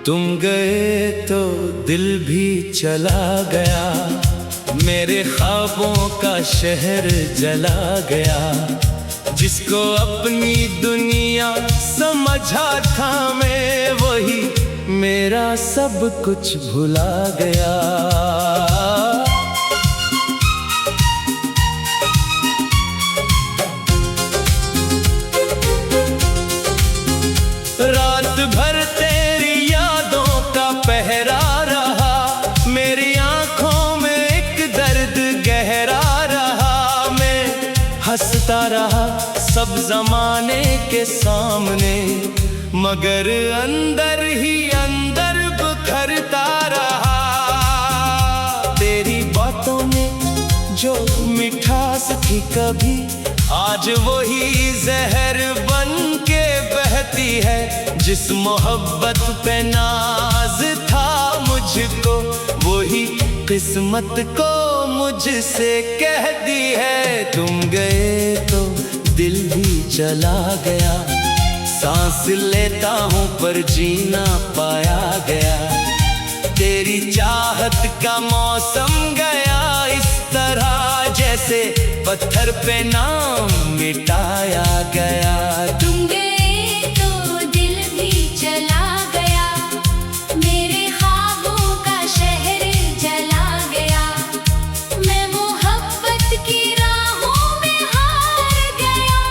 तुम गए तो दिल भी चला गया, मेरे ख्वाबों का शहर जला गया। जिसको अपनी दुनिया समझा था मैं, वही मेरा सब कुछ भुला गया। रात भर तेरी यादों का पहरा रहा, मेरी आंखों में एक दर्द गहरा रहा। मैं हंसता रहा सब जमाने के सामने, मगर अंदर ही अंदर बिखरता रहा। तेरी बातों में जो मिठास थी कभी, आज वही जहर बन के बहती है। जिस मोहब्बत पे नाज था मुझको, वही किस्मत को मुझसे कह दी है। तुम गए तो दिल भी चला गया, सांस लेता हूँ पर जीना पाया गया। तेरी चाहत का मौसम गया इस तरह, जैसे पत्थर पे नाम मिटाया गया। तुम गए तो दिल भी चला गया, मेरे ख्वाबों का शहर जला गया। मैं मोहब्बत की राहों में हार गया,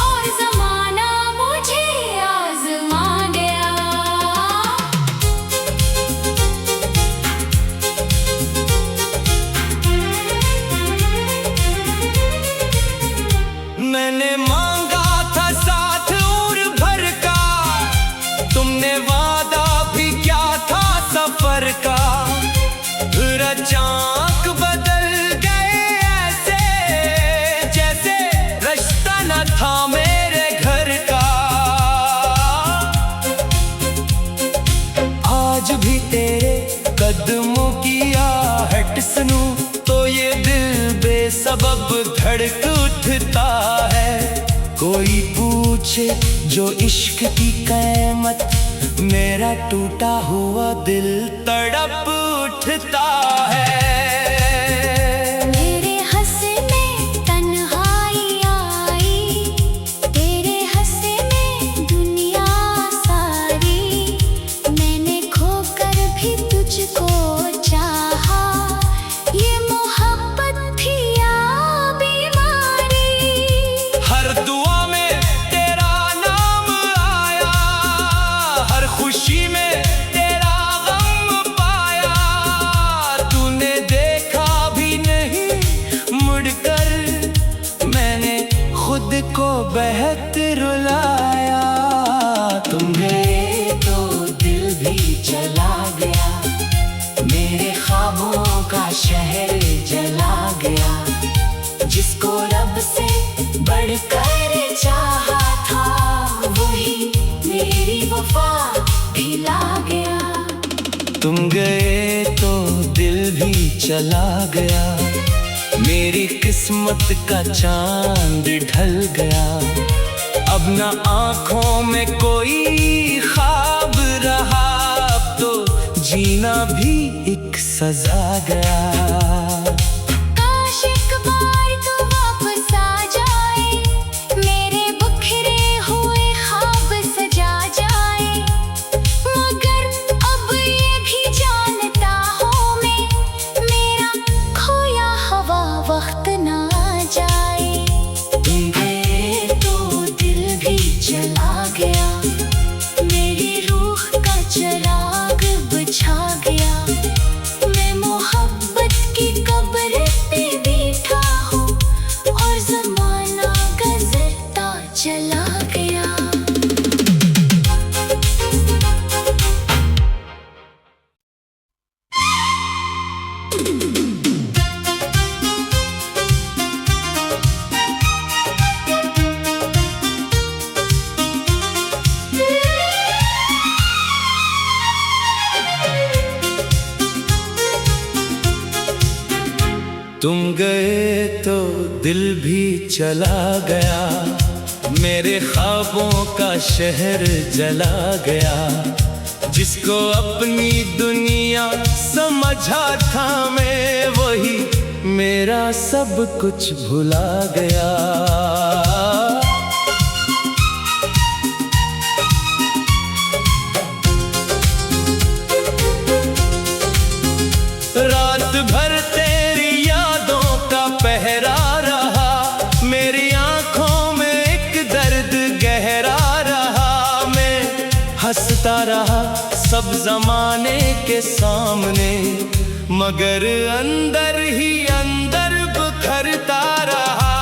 और ज़माना मुझे आज़मा गया। मैंने मांगा था साथ उम्र भर का, तुमने वादा भी क्या था सफर का। फिर अचानक बदल गए ऐसे, जैसे रिश्ता न था मेरे घर का। आज भी तेरे कदमों की आहट सुनूं तो ये दिल बेसबब धड़क उठता है। कोई पूछे जो इश्क की कीमत, मेरा टूटा हुआ दिल तड़प उठता है। मेरे हंसने तन्हाई आई, तेरे हंसने दुनिया सारी। मैंने खोकर भी तुझको चाहा, ये मोहब्बत थी या बीमारी। हर दुआ में तेरा नाम आया, हर खुशी में तेरा गम पाया। तूने देखा भी नहीं मुड़कर, मैंने खुद को बहुत रुलाया। तुम गए तो दिल भी चला गया, मेरे ख्वाबों का शहर जला गया। जिसको रब से बढ़कर चाहा था, वही मेरी वफा भुला गया। तुम गए तो दिल भी चला गया, मेरी किस्मत का चांद ढल गया। अब न आँखों में कोई ख्वाब रहा, अब तो जीना भी एक सजा गया। काश एक बार तू वापस आ जाए, मेरे बिखरे हुए ख्वाब सजा जाए। मगर अब ये भी जानता हूँ मैं, मेरा खोया हवा वक्त ना जाए। तुम गए तो दिल भी चला गया, मेरी रूह का चिराग बुझा गया। मैं मोहब्बत की कब तुम गए तो दिल भी चला गया, मेरे ख्वाबों का शहर जला गया। जिसको अपनी दुनिया समझा था मैं, वही मेरा सब कुछ भुला गया। रात भर तेरी यादों का पहरा रहा, मेरी आंखों में एक दर्द गहरा रहा। मैं हंसता रहा सब जमाने के सामने, मगर अंदर ही अंदर बिखरता रहा।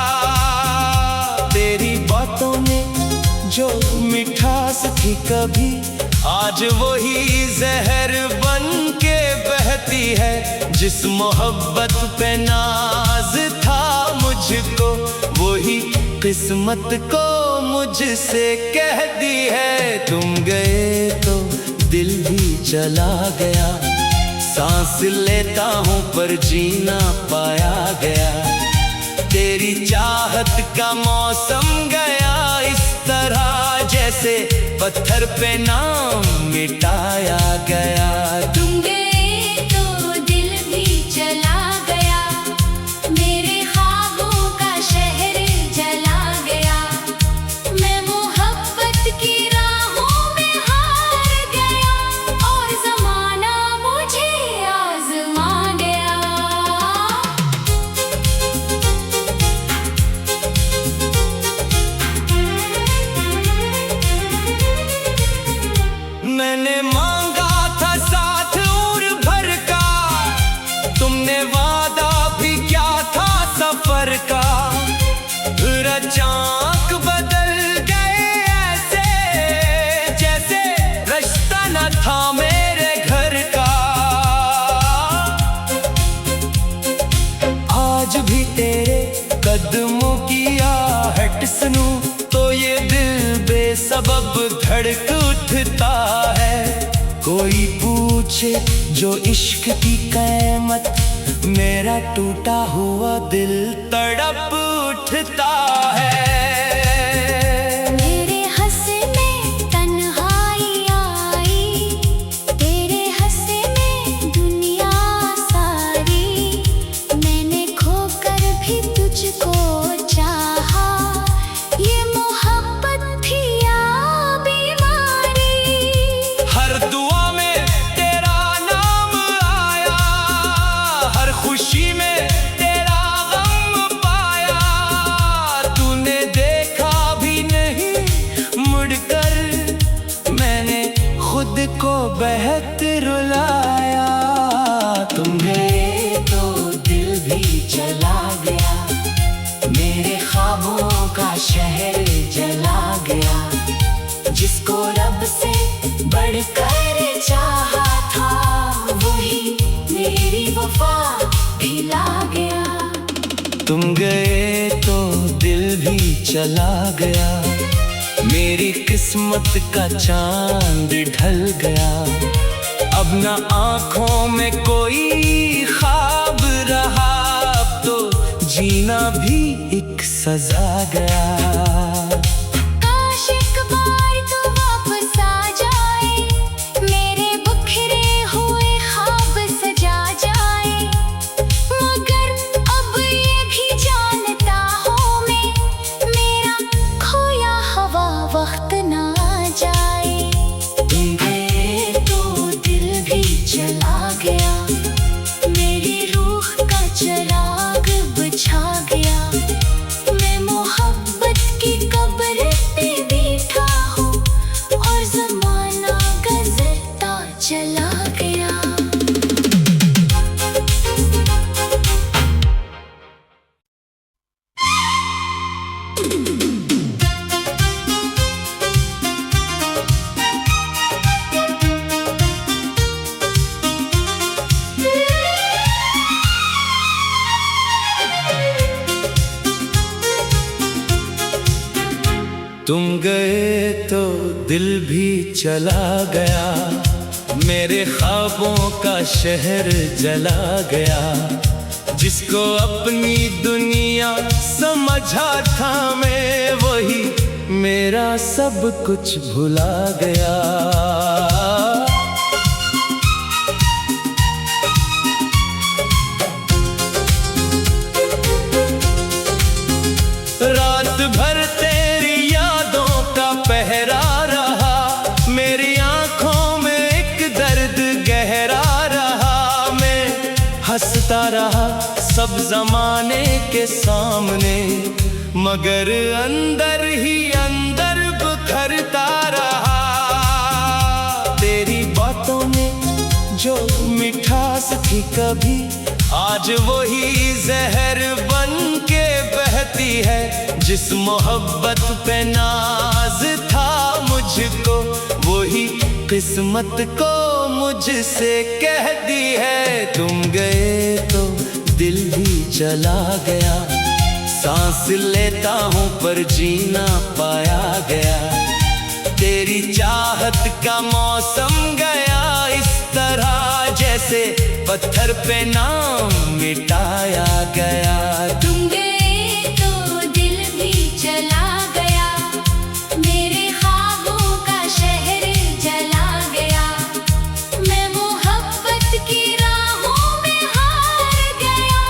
तेरी बातों में जो मिठास थी कभी, आज वही जहर बन के बहती है। जिस मोहब्बत पे नाज था मुझको, वही किस्मत को मुझसे कह दी है। तुम गए तो दिल भी चला गया, सांस लेता हूँ पर जीना पाया गया। तेरी चाहत का मौसम गया इस तरह, जैसे पत्थर पे नाम मिटाया गया। तुम गए तो दिल भी चला गया, मेरे ख्वाबों का शहर जला गया। मैं मोहब्बत की राहों में हार गया, और ज़माना मुझे आज़मा गया। मैंने मांगा था साथ उम्र भर का, तुमने वादा भी क्या था सफर का। फिर अचानक बदल गए ऐसे, जैसे रिश्ता न था मेरे घर का। आज भी तेरे कदमों की आहट सुनूं तो ये दिल बेसबब धड़क उठता है। कोई पूछे जो इश्क की कीमत, मेरा टूटा हुआ दिल तड़प उठता है। मेरे हंसने तन्हाई आई, तेरे हंसने दुनिया सारी। मैंने खोकर भी तुझको चाहा, ये मोहब्बत थी या बीमारी। हर दुआ में तेरा नाम आया, हर खुशी में तेरा गम पाया। तूने देखा भी नहीं मुड़कर, मैंने खुद को बहुत रुलाया। तुम गए तो दिल भी चला गया, मेरे ख्वाबों का शहर जला गया। जिसको रब से बढ़कर चाहा था, वही मेरी वफा भुला गया। तुम गए तो दिल भी चला गया, मेरी किस्मत का चांद ढल गया। अब ना आंखों में कोई ख्वाब रहा, अब तो जीना भी एक सजा गया। काश एक बार तू वापस आ जाए, मेरे बिखरे हुए ख्वाब सजा जाए। मगर अब ये भी जानता हूँ मैं, मेरा खोया हुआ वक्त ना जाए। तुम गए तो दिल भी चला गया, मेरी रूह का चिराग बुझा गया। मैं मोहब्बत की कब्र पे बैठा हूँ, और ज़माना गुज़रता चला गया। तुम गए तो दिल भी चला गया, मेरे ख्वाबों का शहर जला गया। जिसको अपनी दुनिया समझा था मैं, वही मेरा सब कुछ भुला गया। रात भर तेरी यादों का पहरा रहा, मेरी आंखों में एक दर्द गहरा रहा। मैं हंसता रहा सब जमाने के सामने, मगर अंदर ही अंदर बिखरता रहा। तेरी बातों में जो मिठास थी कभी, आज वही जहर बन के बहती है। जिस मोहब्बत पे नाज था मुझको, वही किस्मत को मुझसे कह दी है। तुम गए तो दिल भी चला गया, सांस लेता हूँ पर जीना पाया गया। तेरी चाहत का मौसम गया इस तरह, जैसे पत्थर पे नाम मिटाया गया। तुम गए तो दिल भी चला गया, मेरे ख्वाबों का शहर जला गया। मैं मोहब्बत की राहों में हार गया,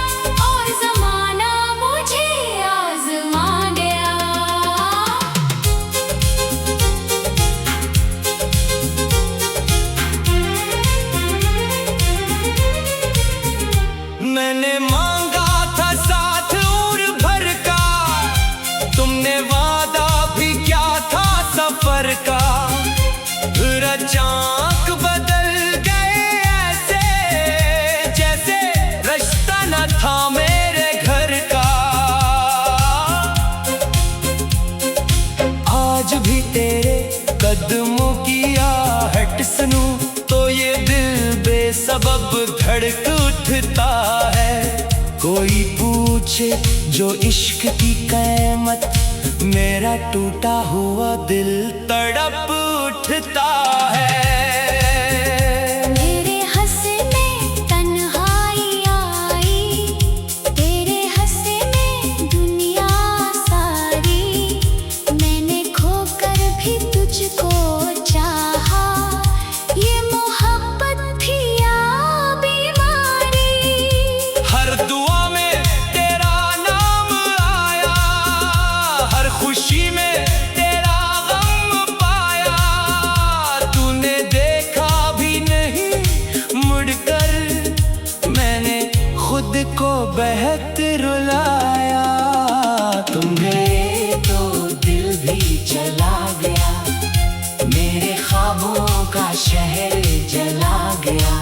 और ज़माना मुझे आज़मा गया। मैंने मांगा था साथ उम्र भर का, तुमने वादा भी क्या था सफर का। फिर अचानक बदल गए ऐसे, जैसे रिश्ता न था मेरे घर का। आज भी तेरे कदमों की आहट सुनूं तो ये दिल बेसबब धड़क उठता है। कोई पूछे जो इश्क की कीमत, मेरा टूटा हुआ दिल तड़प उठता है। मेरे हंसने तन्हाई आई, तेरे हंसने दुनिया सारी। मैंने खोकर भी तुझको चाहा, ये मोहब्बत थी या बीमारी। हर दुआ में तेरा नाम आया, हर खुशी में तेरा गम पाया। तूने देखा भी नहीं मुड़कर, मैंने खुद को बहत रुलाया। तुम गए तो दिल भी चला गया, मेरे ख्वाबों का शहर जला गया।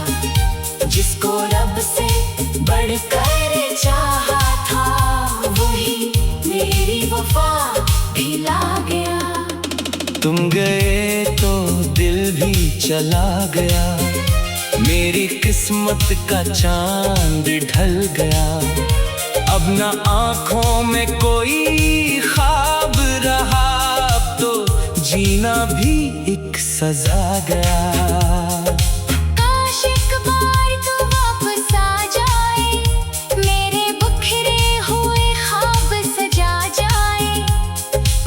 जिसको रब से बढ़कर चाहा था, वही मेरी वफा ढिला गया। तुम गए तो दिल भी चला गया, मेरी किस्मत का चांद ढल गया। अब न आंखों में कोई ख्वाब रहा, अब तो जीना भी एक सजा गया। काश एक बार तो वापस आ जाए, मेरे बिखरे हुए ख्वाब सजा जाए।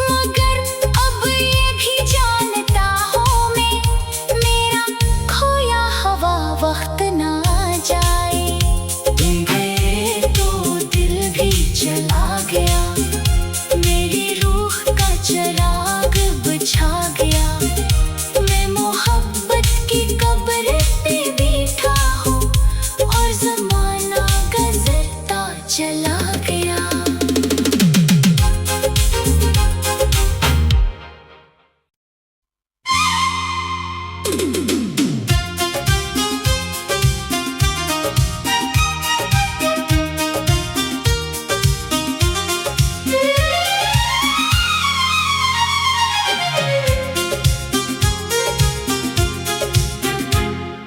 मगर अब ये भी जानता हूँ मैं, मेरा खोया हवा वक्त ना जाए। तुम गए तो दिल भी चला गया, मेरी रूह का चिराग बुझा गया। मैं मोहब्बत की कब्र पे बैठा हूँ, और ज़माना गुज़रता चला गया।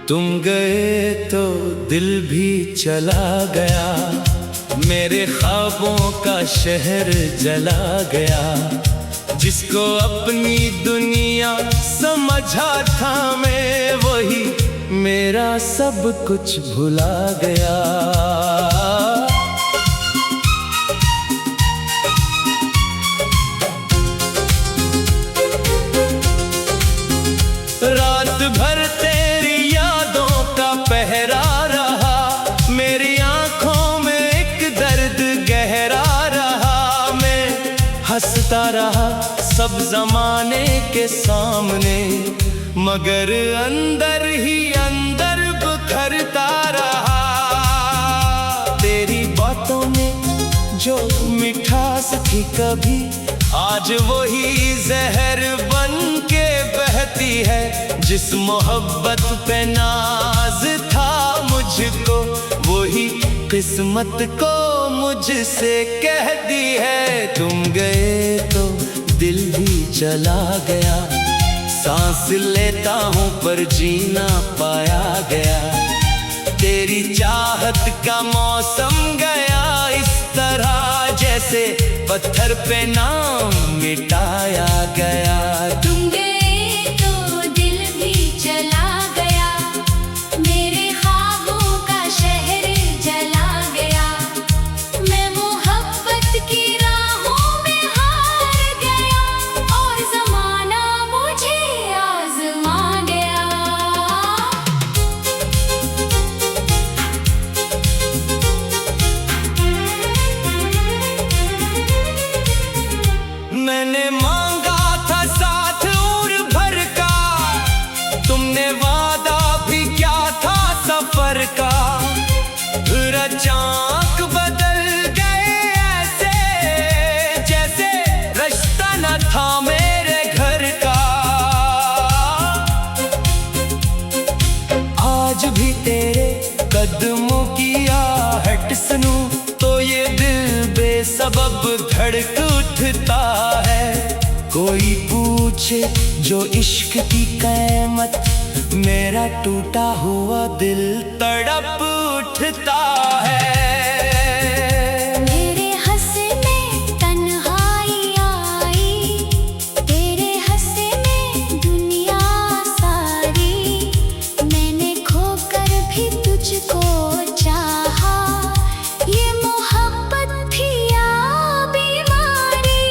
तुम गए तो दिल भी चला गया, मेरे ख्वाबों का शहर जला गया। जिसको अपनी दुनिया समझा था मैं, वही मेरा सब कुछ भुला गया। के सामने, मगर अंदर ही अंदर बिखरता रहा। तेरी बातों में जो मिठास थी कभी, आज वही जहर बन के बहती है। जिस मोहब्बत पे नाज था मुझको, वही किस्मत को मुझसे कह दी है। तुम गए तो दिल भी चला गया, सांस लेता हूँ पर जीना पाया गया। तेरी चाहत का मौसम गया इस तरह, जैसे पत्थर पे नाम मिटाया गया। तुम गए तो दिल भी चला गया, मेरे ख्वाबों का शहर जला गया। मैं मोहब्बत की राहों में हार गया, और ज़माना मुझे आज़मा गया। मैंने मांगा था साथ उम्र भर का, तुमने वादा भी क्या था सफर का। फिर अचानक बदल गए ऐसे, जैसे रिश्ता न था मेरे घर का। आज भी तेरे कदमों की आहट सुनूं तो ये दिल बेसबब धड़क उठता है। कोई पूछे जो इश्क की कीमत, मेरा टूटा हुआ दिल तड़प उठता है। मेरे हंसने तन्हाई आई, तेरे हंसने दुनिया सारी। मैंने खोकर भी तुझको चाहा, ये मोहब्बत थी या बीमारी।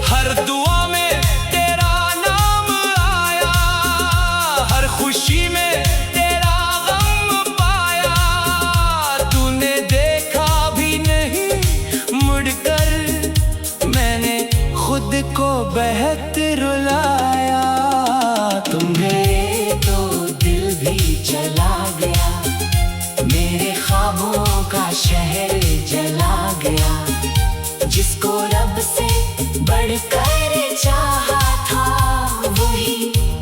हर दुआ में तेरा नाम आया, हर खुशी में तेरा गम पाया। तूने देखा भी नहीं मुड़कर, मैंने खुद को बहुत रुलाया। तुम गए तो दिल भी चला गया, मेरे ख्वाबों का शहर जला गया। जिसको रब से बढ़कर चाहा था, वही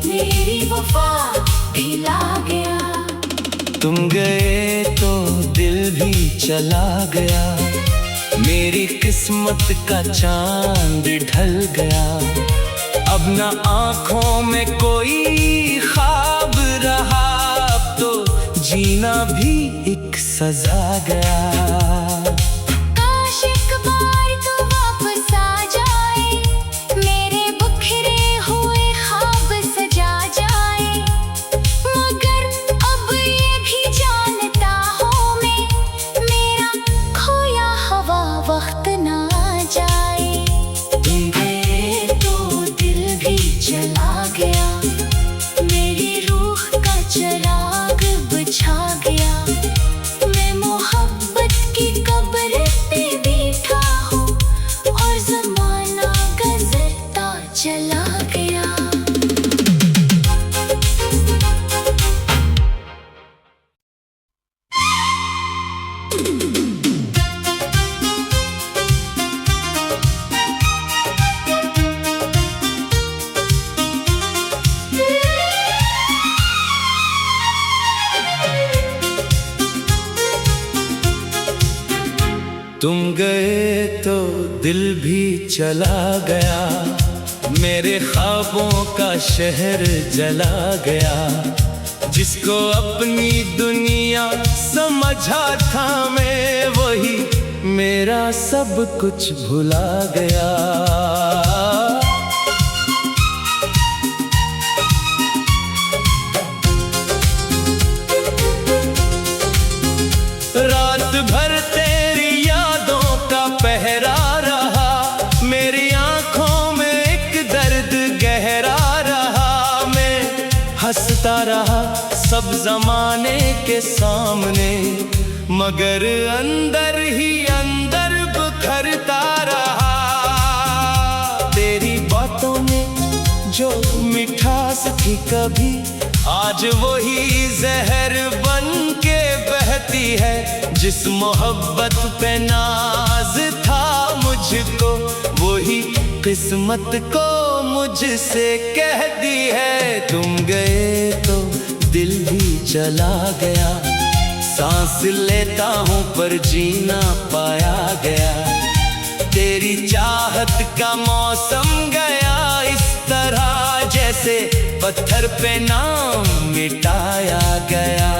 मेरी वफा दिला गया। तुम गए तो दिल भी चला गया, मेरी किस्मत का चांद ढल गया। अब न आँखों में कोई ख्वाब रहा, अब तो जीना भी एक सजा गया। काश एक बार तो वापस आ जाए, मेरे बिखरे हुए ख्वाब सजा जाए। मगर अब ये भी जानता हूँ मैं, मेरा खोया हवा वक्त ना जाए। तुम गए तो दिल भी चला गया, मेरी रूह का चिराग बुझा गया। मैं मोहब्बत की कब्र पे बैठा हूँ, और ज़माना गुज़रता चला गया। तुम गए तो दिल भी चला गया, मेरे ख्वाबों का शहर जला गया। जिसको अपनी दुनिया समझा था मैं, वही मेरा सब कुछ भुला गया। रात भर तेरी यादों का पहरा रहा, मेरी आंखों में एक दर्द गहरा रहा। मैं हंसता रहा सब जमाने के सामने, मगर अंदर ही अंदर बिखरता रहा। तेरी बातों में जो मिठास थी कभी, आज वही जहर बन के बहती है। जिस मोहब्बत पे नाज था मुझको, वही किस्मत को मुझसे कह दी है। तुम गए तो दिल भी चला गया, सांस लेता हूँ पर जीना पाया गया। तेरी चाहत का मौसम गया इस तरह, जैसे पत्थर पे नाम मिटाया गया।